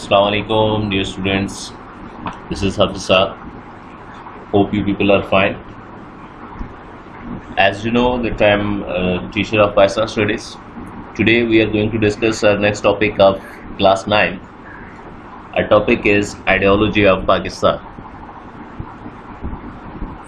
Assalamu alaikum, dear students. This is Hafisa. Hope you people are fine. As you know that I am a teacher of Pakistan Studies. Today we are going to discuss our next topic of class 9. Our topic is ideology of Pakistan.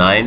9.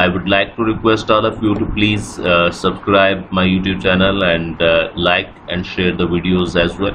I would like to request all of you to please subscribe my YouTube channel and like and share the videos as well.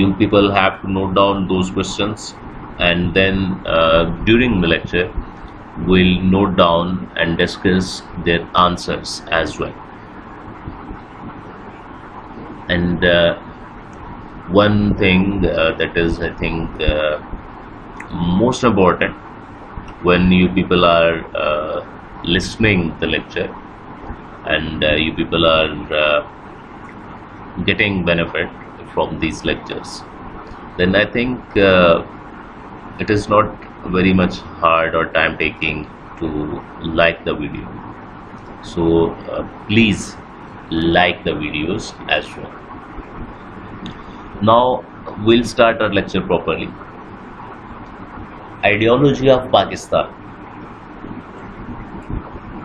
You people have to note down those questions and then during the lecture we'll note down and discuss their answers as well. And one thing that is I think most important when you people are listening the lecture and you people are getting benefit from these lectures, then I think it is not very much hard or time taking to like the video. So please like the videos as well. Now we'll start our lecture properly. Ideology of Pakistan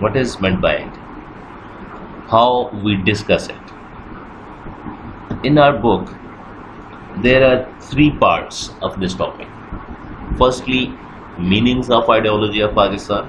What is meant by it? How we discuss it? In our book there are 3 parts of this topic. Firstly, meanings of ideology of Pakistan.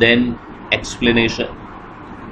Then explanation,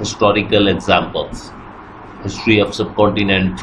historical examples, history of subcontinent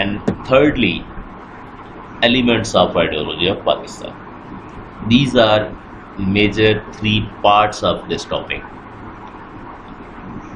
And thirdly, elements of ideology of Pakistan. These are major 3 parts of this topic.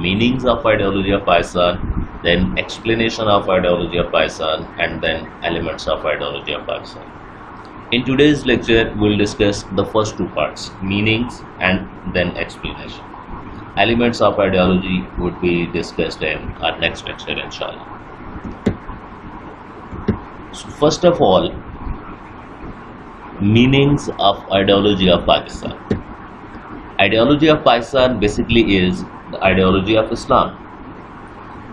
Meanings of ideology of Pakistan, then explanation of ideology of Pakistan, and then elements of ideology of Pakistan. In today's lecture we'll discuss the first 2 parts, meanings and then explanation. Elements of ideology would be discussed in our next lecture inshallah. So first of all, meanings of ideology of Pakistan. Ideology of Pakistan basically is the ideology of Islam.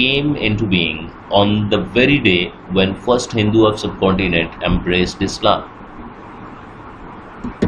came into being on the very day when first Hindu of subcontinent embraced Islam.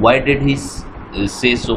Why did he say so?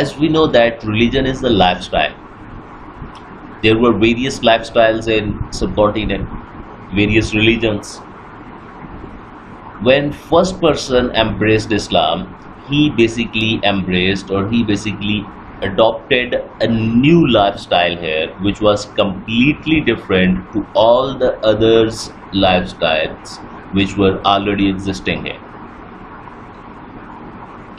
As we know that religion is a lifestyle. There were various lifestyles in subcontinent, various religions. When first person embraced Islam, he basically embraced or he basically adopted a new lifestyle here which was completely different to all the others lifestyles which were already existing here.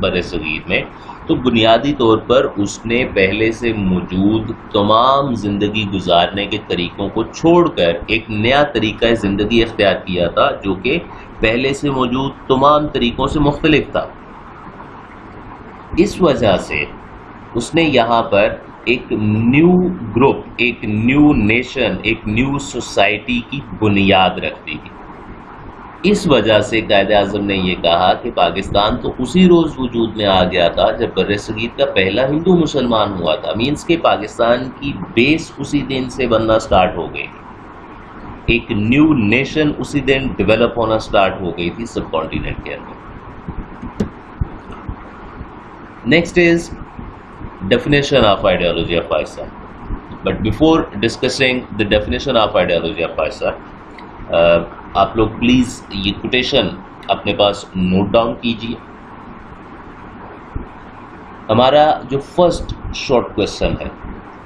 بر صغیر میں، تو بنیادی طور پر اس نے پہلے سے موجود تمام زندگی گزارنے کے طریقوں کو چھوڑ کر ایک نیا طریقہ زندگی اختیار کیا تھا جو کہ پہلے سے موجود تمام طریقوں سے مختلف تھا۔ اس وجہ سے اس نے یہاں پر ایک نیو گروپ، ایک نیو نیشن، ایک نیو سوسائٹی کی بنیاد رکھ دی تھی۔ اس وجہ سے قائد اعظم نے یہ کہا کہ پاکستان تو اسی روز وجود میں آ گیا تھا جب بر صغیر کا پہلا ہندو مسلمان ہوا تھا، مینس کہ پاکستان کی بیس اسی دن سے بننا سٹارٹ ہو گئی تھی، ایک نیو نیشن اسی دن ڈیولپ ہونا سٹارٹ ہو گئی تھی سب کانٹیننٹ کے اندر۔ Next is definition of ideology of Pakistan. But before discussing the definition of ideology of Pakistan, آپ لوگ پلیز یہ کوٹیشن اپنے پاس نوٹ ڈاؤن کیجیے۔ ہمارا جو فرسٹ شارٹ کوشچن ہے،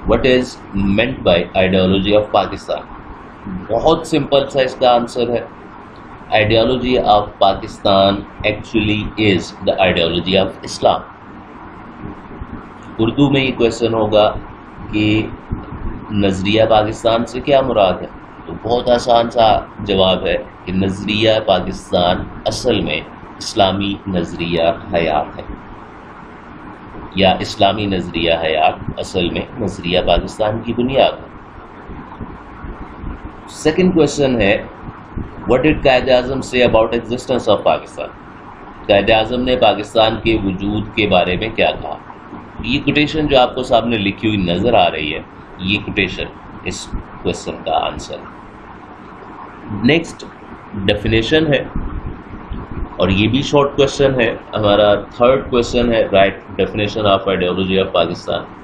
what is meant by ideology of Pakistan، بہت سمپل سا اس کا آنسر ہے، ideology of Pakistan actually is the ideology of Islam۔ Urdu میں یہ کویشچن ہوگا کہ نظریہ پاکستان سے کیا مراد ہے، تو بہت آسان سا جواب ہے کہ نظریہ پاکستان اصل میں اسلامی نظریہ حیات ہے، یا اسلامی نظریہ حیات اصل میں نظریہ پاکستان کی بنیاد ہے۔ سیکنڈ کویشچن ہے what did Quaid Azam say about existence of Pakistan, Quaid Azam نے پاکستان کے وجود کے بارے میں کیا کہا۔ یہ کوٹیشن جو آپ کو سامنے لکھی ہوئی نظر آ رہی ہے، یہ کوٹیشن اس کویشچن کا آنسر ہے۔ نیکسٹ ڈیفینیشن ہے، اور یہ بھی شارٹ کویشچن ہے، ہمارا تھرڈ کویشچن ہے right definition of ideology of Pakistan.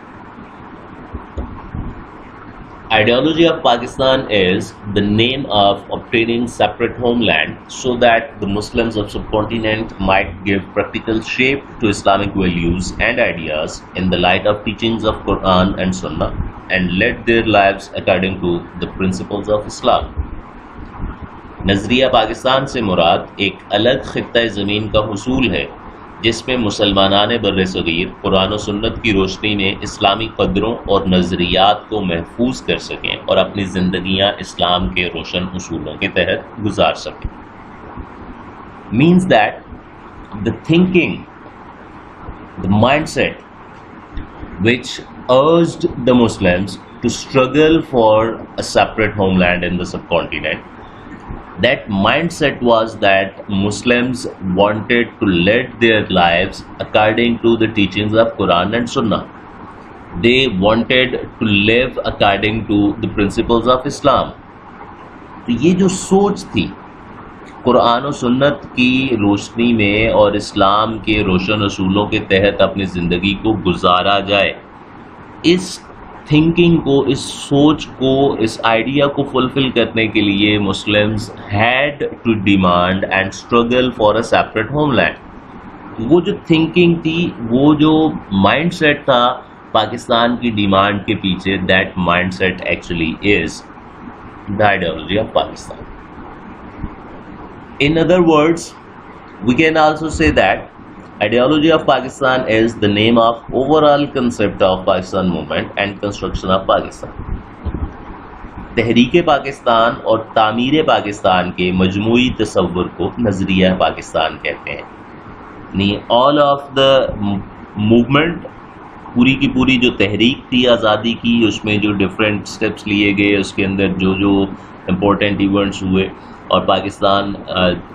Ideology of Pakistan is the name of obtaining separate homeland so that the Muslims of subcontinent might give practical shape to Islamic values and ideas in the light of teachings of Quran and Sunnah and lead their lives according to the principles of Islam۔ نظریہ پاکستان سے مراد ایک الگ خطہ زمین کا حصول ہے جس میں مسلمانان بر صغیر قرآن و سنت کی روشنی میں اسلامی قدروں اور نظریات کو محفوظ کر سکیں اور اپنی زندگیاں اسلام کے روشن اصولوں کے تحت گزار سکیں۔ Means that the thinking, the mindset which urged the Muslims to struggle for a separate homeland in the subcontinent, that mindset was that Muslims wanted to lead their lives according to the teachings of Quran and Sunnah. They wanted to live according to the principles of Islam. تو یہ جو سوچ تھی قرآن و سنت کی روشنی میں اور اسلام کے روشن اصولوں کے تحت اپنی زندگی کو گزارا جائے، اس تھنکنگ کو، اس سوچ کو، اس آئیڈیا کو فلفل کرنے کے لیے Muslims had to demand and struggle for a separate homeland. وہ جو تھنکنگ تھی، وہ جو مائنڈ سیٹ تھا پاکستان کی ڈیمانڈ کے پیچھے، that mindset actually is the ideology of Pakistan. In other words, we can also say that ideology of Pakistan is the name of overall concept of Pakistan movement and construction of Pakistan. تحریک پاکستان اور تعمیر پاکستان کے مجموعی تصور کو نظریہ پاکستان کہتے ہیں، یعنی all of the movement، پوری کی پوری جو تحریک تھی آزادی کی، اس میں جو ڈفرینٹ سٹیپس لیے گئے، اس کے اندر جو جو امپورٹنٹ ایونٹس ہوئے اور پاکستان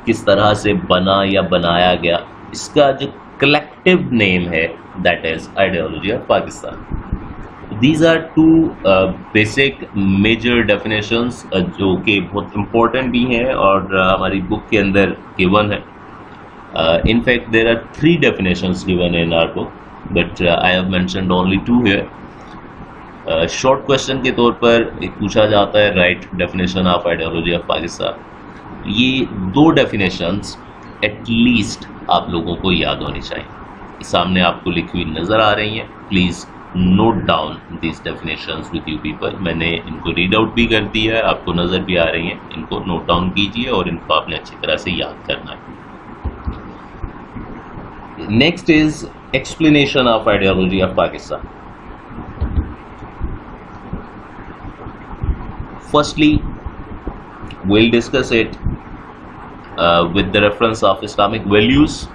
کس طرح سے بنا یا بنایا گیا، اس کا جو کلیکٹیو نیم ہے that is ideology of Pakistan. These are two basic major definitions جو کہ بہت امپورٹنٹ بھی ہیں اور ہماری بک کے اندر گیون ہے۔ In fact there are 3 definitions given in our book, but I have mentioned only 2 here. Short question کے طور پر پوچھا جاتا ہے right definition of ideology of Pakistan. یہ 2 ڈیفینیشنس ایٹ لیسٹ آپ لوگوں کو یاد ہونی چاہیے، سامنے آپ کو لکھی ہوئی نظر آ رہی ہیں، please note down these definitions with you people. میں نے ان کو ریڈ آؤٹ بھی کر دیا ہے، آپ کو نظر بھی آ رہی ہیں، ان کو نوٹ ڈاؤن کیجیے اور ان کو آپ نے اچھی طرح سے یاد کرنا ہے۔ Next is explanation of ideology of Pakistan. Firstly, we'll discuss it with the reference of Islamic values,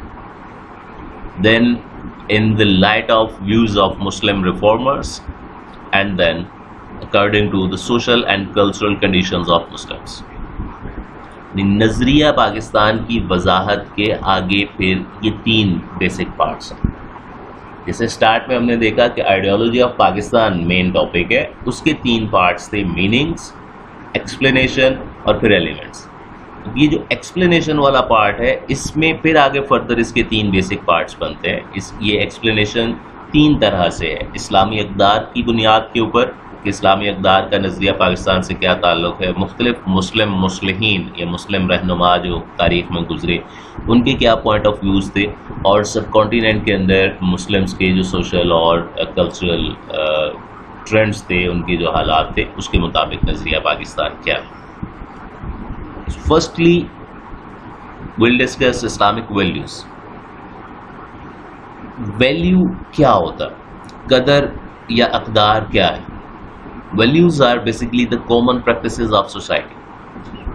then in the light of views of Muslim reformers, and then according to the social and cultural conditions of Muslims. نظریہ پاکستان کی وضاحت کے آگے پھر یہ 3 basic parts ہیں. جیسے start میں ہم نے دیکھا کہ ideology of Pakistan main topic ہے, اس کے 3 پارٹس تھے, میننگس, ایکسپلینیشن اور پھر ایلیمنٹس. یہ جو ایکسپلینیشن والا پارٹ ہے اس میں پھر آگے فردر اس کے 3 بیسک پارٹس بنتے ہیں. یہ ایکسپلینیشن 3 طرح سے ہے. اسلامی اقدار کی بنیاد کے اوپر کہ اسلامی اقدار کا نظریہ پاکستان سے کیا تعلق ہے, مختلف مسلم مصلحین یا مسلم رہنما جو تاریخ میں گزرے ان کے کیا پوائنٹ آف ویوز تھے, اور سب کانٹیننٹ کے اندر مسلمس کے جو سوشل اور کلچرل ٹرینڈز تھے, ان کے جو حالات تھے, اس کے مطابق نظریہ پاکستان کیا ہے. Firstly we'll discuss Islamic values. Value کیا ہوتا ہے, قدر یا اقدار کیا ہے. Values are basically the common practices of society.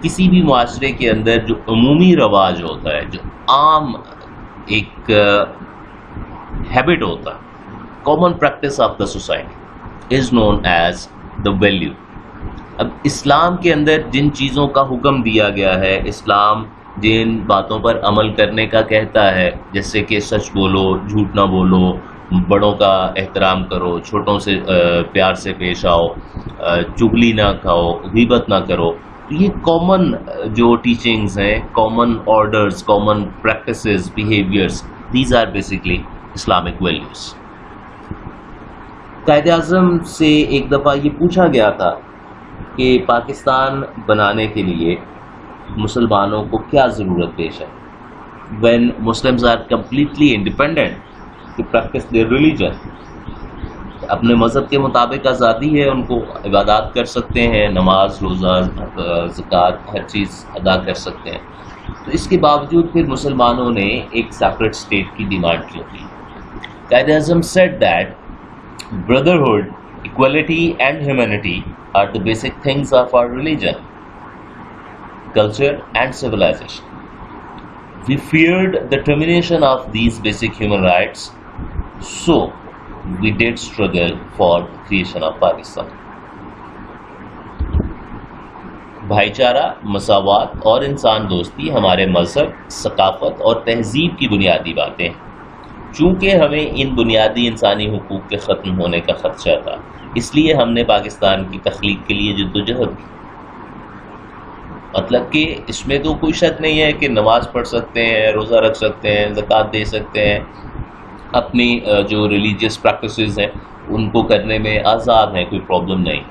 کسی بھی معاشرے کے اندر جو عمومی رواج ہوتا ہے, جو عام ایک ہیبٹ ہوتا ہے, common practice of the society is known as the value. اب اسلام کے اندر جن چیزوں کا حکم دیا گیا ہے, اسلام جن باتوں پر عمل کرنے کا کہتا ہے, جیسے کہ سچ بولو, جھوٹ نہ بولو, بڑوں کا احترام کرو, چھوٹوں سے پیار سے پیش آؤ, چغلی نہ کھاؤ, غیبت نہ کرو, یہ کامن جو ٹیچنگز ہیں, common orders, common practices, behaviours, these are basically Islamic values. Quaid Azam سے ایک دفعہ یہ پوچھا گیا تھا کہ پاکستان بنانے کے لیے مسلمانوں کو کیا ضرورت پیش ہے. when Muslims are completely independent to practice their religion, اپنے مذہب کے مطابق آزادی ہے, ان کو عبادات کر سکتے ہیں, نماز, روزہ, زکوٰۃ, ہر چیز ادا کر سکتے ہیں, تو اس کے باوجود پھر مسلمانوں نے ایک سیپریٹ اسٹیٹ کی ڈیمانڈ کیوں کی. Quaid Azam said that brotherhood, equality and humanity are the basic things of our religion, culture and civilization. We feared the termination of these basic human rights, so we did struggle for the creation of Pakistan. بھائی چارہ, مساوات اور انسان دوستی ہمارے مذہب, ثقافت اور تہذیب کی بنیادی باتیں ہیں. چونکہ ہمیں ان بنیادی انسانی حقوق کے ختم ہونے کا خدشہ تھا, اس لیے ہم نے پاکستان کی تخلیق کے لیے جدوجہد کی. مطلب کہ اس میں تو کوئی شک نہیں ہے کہ نماز پڑھ سکتے ہیں, روزہ رکھ سکتے ہیں, زکوٰۃ دے سکتے ہیں, اپنی جو ریلیجیس پریکٹسز ہیں ان کو کرنے میں آزاد ہیں, کوئی پرابلم نہیں.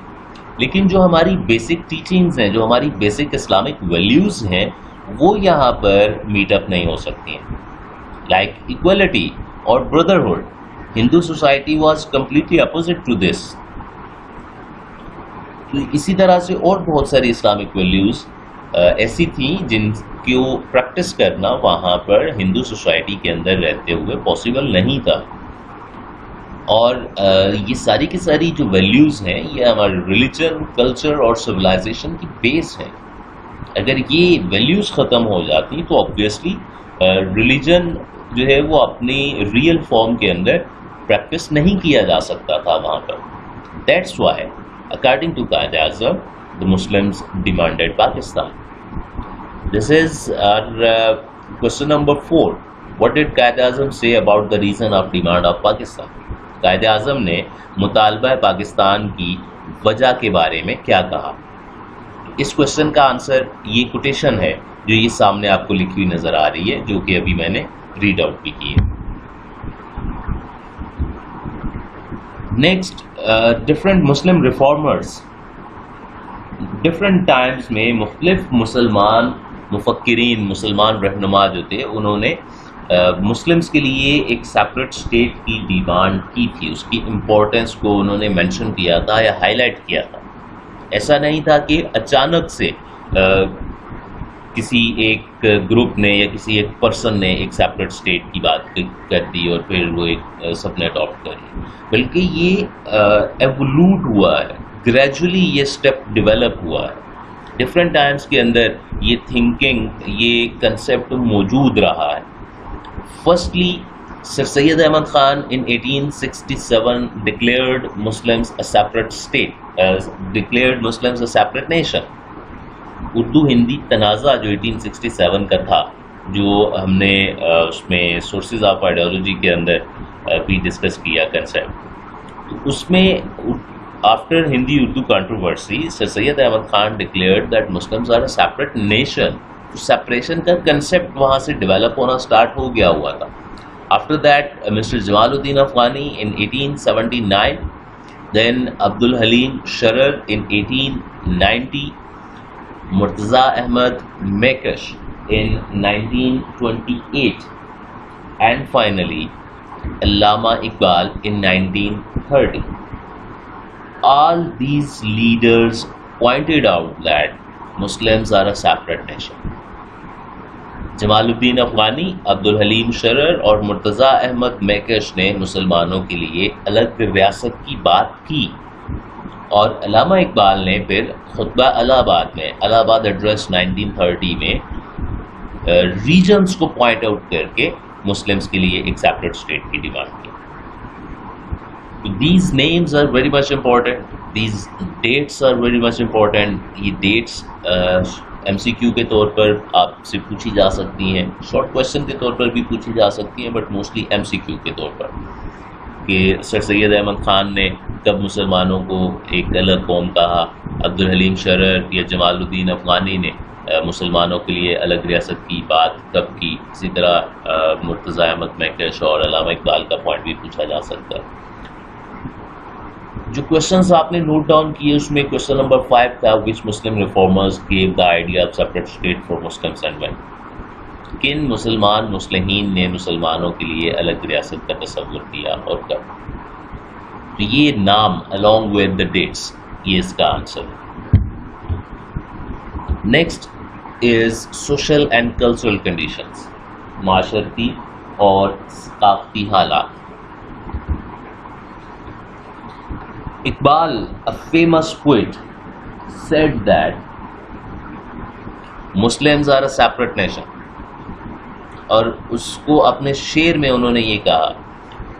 لیکن جو ہماری بیسک ٹیچنگز ہیں, جو ہماری بیسک اسلامک ویلیوز ہیں, وہ یہاں پر میٹ اپ نہیں ہو سکتی ہیں. لائک ایکویلٹی اور brotherhood, Hindu society was completely opposite to this. اسی طرح سے اور بہت ساری اسلامک ویلیوز ایسی تھیں جن کو پریکٹس کرنا وہاں پر ہندو سوسائٹی کے اندر رہتے ہوئے پاسبل نہیں تھا. اور یہ ساری کی ساری جو ویلیوز ہیں یہ ہمارے ریلیجن, کلچر اور سویلائزیشن کی بیس ہیں. اگر یہ ویلیوز ختم ہو جاتی تو آبویسلی ریلیجن جو ہے وہ اپنی ریئل فارم کے اندر پریکٹس نہیں کیا جا سکتا تھا وہاں پر. That's why according to Qaid Azam, the Muslims demanded Pakistan. This is our question number 4. What did Qaid Azam say about the reason of demand of Pakistan? Quaid Azam نے مطالبہ پاکستان کی وجہ کے بارے میں کیا کہا. اس کوشچن کا آنسر یہ کوٹیشن ہے جو یہ سامنے آپ کو لکھی ہوئی نظر آ رہی ہے, جو کہ ابھی میں نے ریڈ آؤٹ بھی کی ہے. نیکسٹ, ڈفرینٹ مسلم ریفارمرز. ڈفرینٹ ٹائمز میں مختلف مسلمان مفکرین, مسلمان رہنما جو تھے, انہوں نے مسلمس کے لیے ایک سیپریٹ اسٹیٹ کی ڈیمانڈ کی تھی. اس کی امپورٹنس کو انہوں نے مینشن کیا تھا یا ہائی لائٹ کیا تھا. ایسا نہیں تھا کہ اچانک سے کسی ایک گروپ نے یا کسی ایک پرسن نے ایک سیپریٹ اسٹیٹ کی بات کر دی اور پھر وہ ایک سب نے اڈاپٹ کر لی، بلکہ یہ ایوولوٹ ہوا ہے، گریجولی یہ اسٹیپ ڈیولپ ہوا ہے، ڈفرینٹ ٹائمس کے اندر یہ تھنکنگ، یہ کنسیپٹ موجود رہا ہے. Firstly sir Syed Ahmad Khan in 1867 declared Muslims a separate state, declared Muslims a separate nation. Urdu Hindi تنازع جو 1867 کا تھا، جو ہم نے اس میں سورسز آف آئیڈیالوجی کے اندر بھی ڈسکس کیا کنسیپٹ، تو اس میں after Hindi Urdu controversy sir Syed Ahmad Khan declared that Muslims are a separate nation. Separation کا کنسیپٹ وہاں سے ڈیولپ ہونا اسٹارٹ ہو گیا ہوا تھا. After that mister Jamal Uddin Afghani in 1879, then Abdul Halim Sharar in 1890, Murtaza Ahmad میکش in 1928, and finally Allama Iqbal in 1930. All these leaders pointed out that Muslims are a separate nation. جمال الدین افغانی، عبد الحلیم شرر اور مرتضیٰ احمد میکش نے مسلمانوں کے لیے الگ ریاست کی بات کی، اور علامہ اقبال نے پھر خطبہ الہ آباد میں، الہ آباد ایڈریس 1930 میں ریجنز کو پوائنٹ آؤٹ کر کے مسلمس کے لیے ایک سیپریٹ اسٹیٹ کی ڈیمانڈ کی. These names are very much important, these dates are very much important. یہ ڈیٹس ایم سی کیو کے طور پر آپ سے پوچھی جا سکتی ہیں، شارٹ کویشچن کے طور پر بھی پوچھی جا سکتی ہیں، but mostly M C Q کے طور پر، کہ سر سید احمد خان نے کب مسلمانوں کو ایک الگ قوم کہا، عبد الحلیم شرر یا جمال الدین افغانی نے مسلمانوں کے لیے الگ ریاست کی بات کب کی. اسی طرح مرتضیٰ احمد میکش اور علامہ اقبال کا پوائنٹ بھی پوچھا جا سکتا ہے. جو کوشچنس آپ نے نوٹ ڈاؤن کیے اس میں کوشچن نمبر 5 تھا which Muslim reformers gave the idea of separate state for Muslims and when. کن مسلمان مصلحین نے مسلمانوں کے لیے الگ ریاست کا تصور کیا اور کب؟ تو یہ نام along with the dates یہ اس کا answer. Next is social and cultural conditions، معاشرتی اور ثقافتی حالات. Iqbal, a famous poet, said that Muslims are a separate nation. اور اس کو اپنے شعر میں انہوں نے یہ کہا،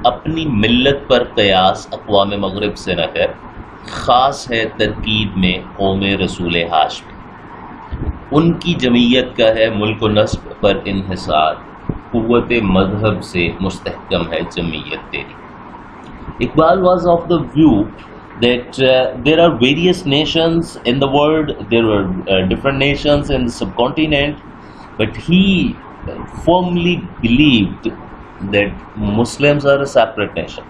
اپنی ملت پر قیاس اقوام مغرب سے نہ کر، خاص ہے ترکیب میں قوم رسول ہاشمی. ان کی جمعیت کا ہے ملک و نسب پر انحصار، قوت مذہب سے مستحکم ہے جمعیت تیری. Iqbal was of the view that there are various nations in the world, there were different nations in the subcontinent, but he firmly believed that Muslims are a separate nation.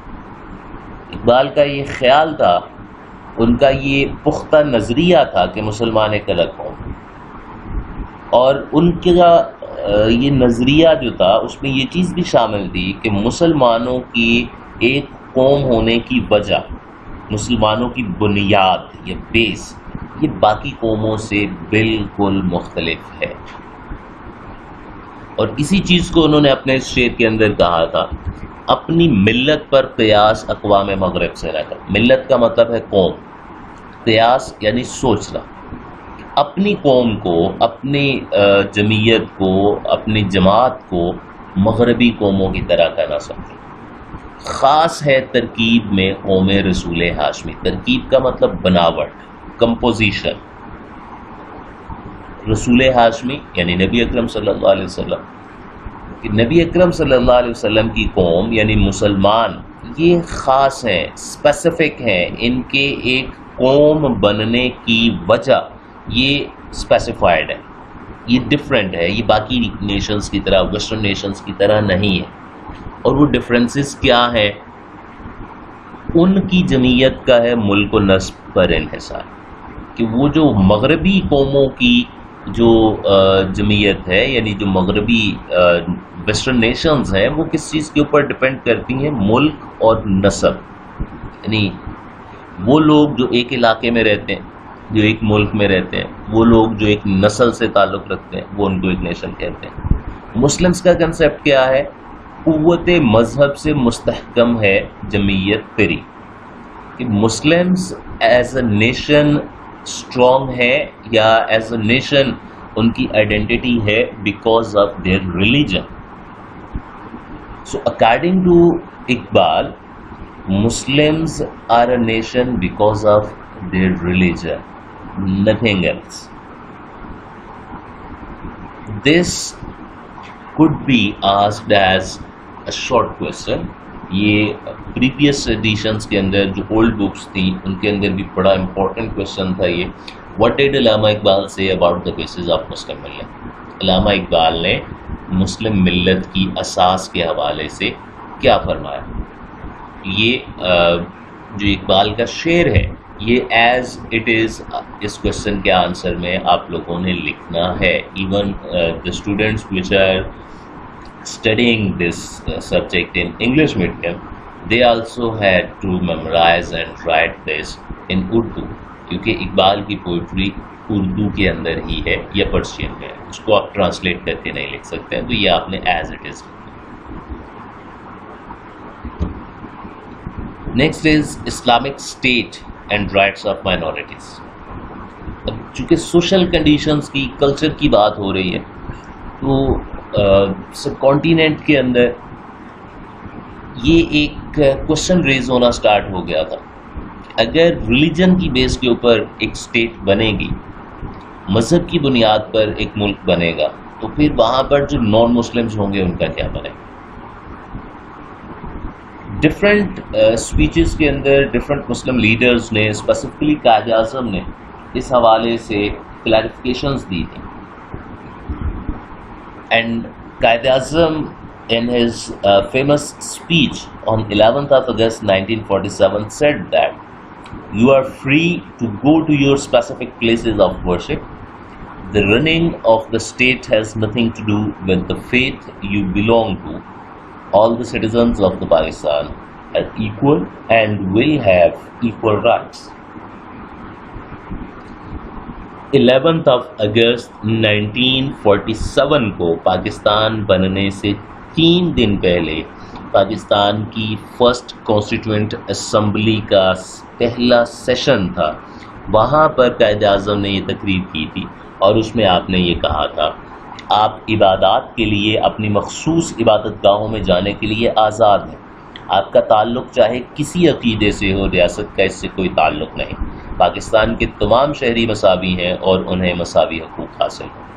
Iqbal کا یہ خیال تھا، ان کا یہ پختہ نظریہ تھا کہ مسلمان ایک الگ قوم، اور ان کا یہ نظریہ جو تھا اس میں یہ چیز بھی شامل تھی کہ مسلمانوں کی ایک قوم ہونے کی وجہ، مسلمانوں کی بنیاد یا بیس، یہ باقی قوموں سے بالکل مختلف ہے. اور اسی چیز کو انہوں نے اپنے اس شعر کے اندر کہا تھا، اپنی ملت پر قیاس اقوام مغرب سے نہ کر. ملت کا مطلب ہے قوم، قیاس یعنی سوچنا. اپنی قوم کو، اپنی جمعیت کو، اپنی جماعت کو مغربی قوموں کی طرح کا نہ سمجھیں. خاص ہے ترکیب میں قوم رسول ہاشمی. ترکیب کا مطلب بناوٹ، کمپوزیشن. رسول ہاشمی یعنی نبی اکرم صلی اللہ علیہ وسلم. کہ نبی اکرم صلی اللہ علیہ وسلم کی قوم یعنی مسلمان، یہ خاص ہیں، اسپیسیفک ہیں. ان کے ایک قوم بننے کی وجہ یہ اسپیسیفائڈ ہے، یہ ڈفرینٹ ہے، یہ باقی نیشنز کی طرح، ویسٹرن نیشنز کی طرح نہیں ہے. اور وہ ڈفرینسز کیا ہے؟ ان کی جمعیت کا ہے ملک و نسب پر انحصار. کہ وہ جو مغربی قوموں کی جو جمعیت ہے، یعنی جو مغربی ویسٹرن نیشنز ہیں، وہ کس چیز کے اوپر ڈپینڈ کرتی ہیں؟ ملک اور نسب. یعنی وہ لوگ جو ایک علاقے میں رہتے ہیں، جو ایک ملک میں رہتے ہیں، وہ لوگ جو ایک نسل سے تعلق رکھتے ہیں، وہ ان کو ایک نیشن کہتے ہیں۔ مسلمس کا کنسیپٹ کیا ہے؟ قوت مذہب سے مستحکم ہے جمعیت پری، کہ Muslims as a nation strong ہے یا ایز اے نیشن ان کی آئیڈینٹی ہے because of their religion. So according to Iqbal, Muslims are a nation because of their religion, nothing else. This could be asked as a short question. یہ previous editions کے اندر جو old books تھی ان کے اندر بھی بڑا important question تھا یہ، what did Allama Iqbal say about the basis of Muslim ملت؟ علامہ اقبال نے مسلم ملت کی اساس کے حوالے سے کیا فرمایا؟ یہ جو اقبال کا شعر ہے یہ ایز اٹ از اس کوشچن کے آنسر میں آپ لوگوں نے لکھنا ہے۔ Even the students who are studying this subject in English medium, they also had to memorise and write this in Urdu, کیونکہ اقبال کی پوئٹری اردو کے اندر ہی ہے یا پرشین میں ہے، اس کو آپ ٹرانسلیٹ کر کے نہیں لکھ سکتے ہیں، تو یہ آپ نے as it is. Next is Islamic state and rights of minorities. اب چونکہ سوشل کنڈیشنز کی، کلچر کی بات ہو رہی ہے، تو سب کانٹیننٹ کے اندر یہ ایک کوشچن ریز ہونا سٹارٹ ہو گیا تھا، اگر ریلیجن کی بیس کے اوپر ایک اسٹیٹ بنے گی، مذہب کی بنیاد پر ایک ملک بنے گا، تو پھر وہاں پر جو نان مسلمز ہوں گے ان کا کیا بنے گا؟ ڈفرینٹ اسپیچز کے اندر ڈفرینٹ مسلم لیڈرز نے، اسپیسیفکلی قائد اعظم نے اس حوالے سے کلیریفیکیشنز دی تھیں، and Quaid Azam in his famous speech on 11th of August 1947 said that you are free to go to your specific places of worship. The running of the state has nothing to do with the faith you belong to. All the citizens of the Pakistan are equal and will have equal rights. 11th of August 1947 کو پاکستان بننے سے 3 دن پہلے پاکستان کی first constituent assembly کا پہلا session تھا، وہاں پر قائد اعظم نے یہ تقریر کی تھی، اور اس میں آپ نے یہ کہا تھا آپ عبادات کے لیے اپنی مخصوص عبادت گاہوں میں جانے کے لیے آزاد ہیں، آپ کا تعلق چاہے کسی عقیدے سے ہو، ریاست کا اس سے کوئی تعلق نہیں، پاکستان کے تمام شہری مساوی ہیں اور انہیں مساوی حقوق حاصل ہیں۔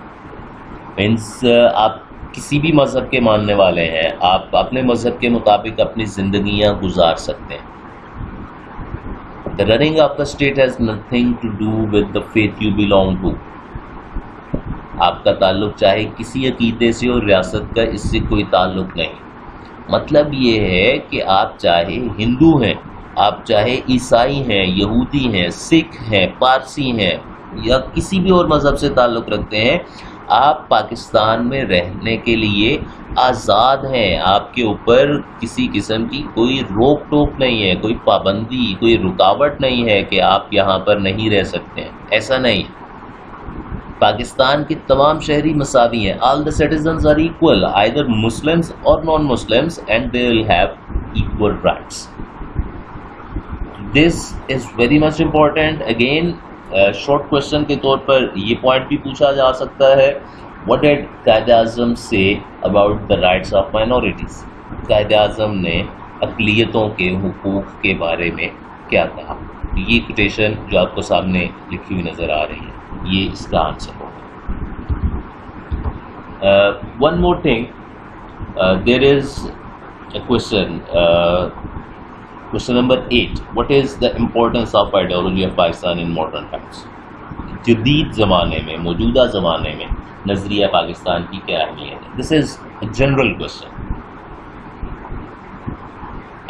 مینس آپ کسی بھی مذہب کے ماننے والے ہیں، آپ اپنے مذہب کے مطابق اپنی زندگیاں گزار سکتے ہیں۔ The running of the state has nothing to do with the faith you belong to. آپ کا تعلق چاہے کسی عقیدے سے اور ریاست کا اس سے کوئی تعلق نہیں۔ مطلب یہ ہے کہ آپ چاہے ہندو ہیں، آپ چاہے عیسائی ہیں، یہودی ہیں، سکھ ہیں، پارسی ہیں، یا کسی بھی اور مذہب سے تعلق رکھتے ہیں، آپ پاکستان میں رہنے کے لیے آزاد ہیں، آپ کے اوپر کسی قسم کی کوئی روک ٹوک نہیں ہے، کوئی پابندی، کوئی رکاوٹ نہیں ہے کہ آپ یہاں پر نہیں رہ سکتے ہیں، ایسا نہیں۔ پاکستان کے تمام شہری مساوی ہیں، all the citizens are equal, either Muslims or non-Muslims, and they will have equal rights. This is very much important. Again, short question کے طور پر یہ پوائنٹ بھی پوچھا جا سکتا ہے، what did Quaid Azam say about the rights of minorities؟ Quaid Azam نے اقلیتوں کے حقوق کے بارے میں کیا کہا؟ یہ کوٹیشن جو آپ کو سامنے لکھی ہوئی نظر آ رہی ہے، یہ اس کا آنسر ہوگا۔ one more thing, there is a question, question number 8. What is the importance of ideology of Pakistan in modern times? جدید زمانے میں، موجودہ زمانے میں نظریہ پاکستان کی کیا اہمیت ہے؟ This is a general question.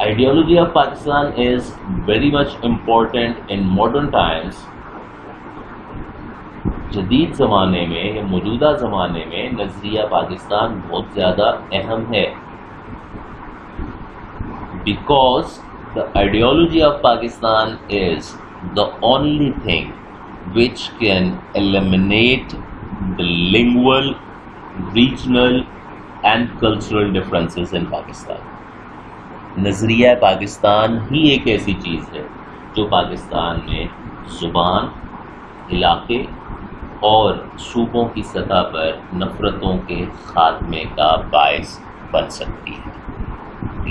Ideology of Pakistan is very much important in modern times. جدید زمانے میں یا موجودہ زمانے میں نظریہ پاکستان بہت زیادہ اہم ہے، because the ideology of Pakistan is the only thing which can eliminate the lingual, regional and cultural differences in Pakistan. نظریہ پاکستان ہی ایک ایسی چیز ہے جو پاکستان میں زبان، علاقے اور صوبوں کی سطح پر نفرتوں کے خاتمے کا باعث بن سکتی ہے.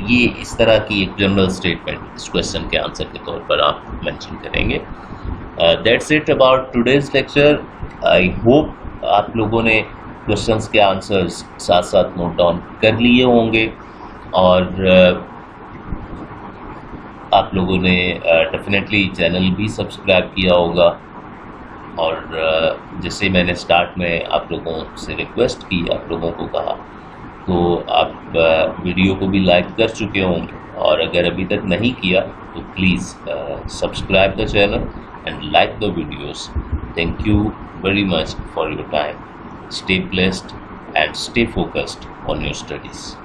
یہ اس طرح کی ایک جنرل اسٹیٹمنٹ اس کوشچن کے آنسر کے طور پر آپ مینشن کریں گے. That's it about today's lecture. I hope آپ لوگوں نے کوشچنس کے آنسرز ساتھ ساتھ نوٹ ڈاؤن کر لیے ہوں گے اور آپ لوگوں نے ڈیفینیٹلی چینل بھی سبسکرائب کیا ہوگا اور جیسے میں نے اسٹارٹ میں آپ لوگوں سے ریکویسٹ کی، آپ لوگوں کو کہا تو آپ ویڈیو کو بھی لائک کر چکے ہوں گے اور اگر ابھی تک نہیں کیا تو please subscribe the channel and like the videos. Thank you very much for your time. Stay blessed and stay focused on your studies.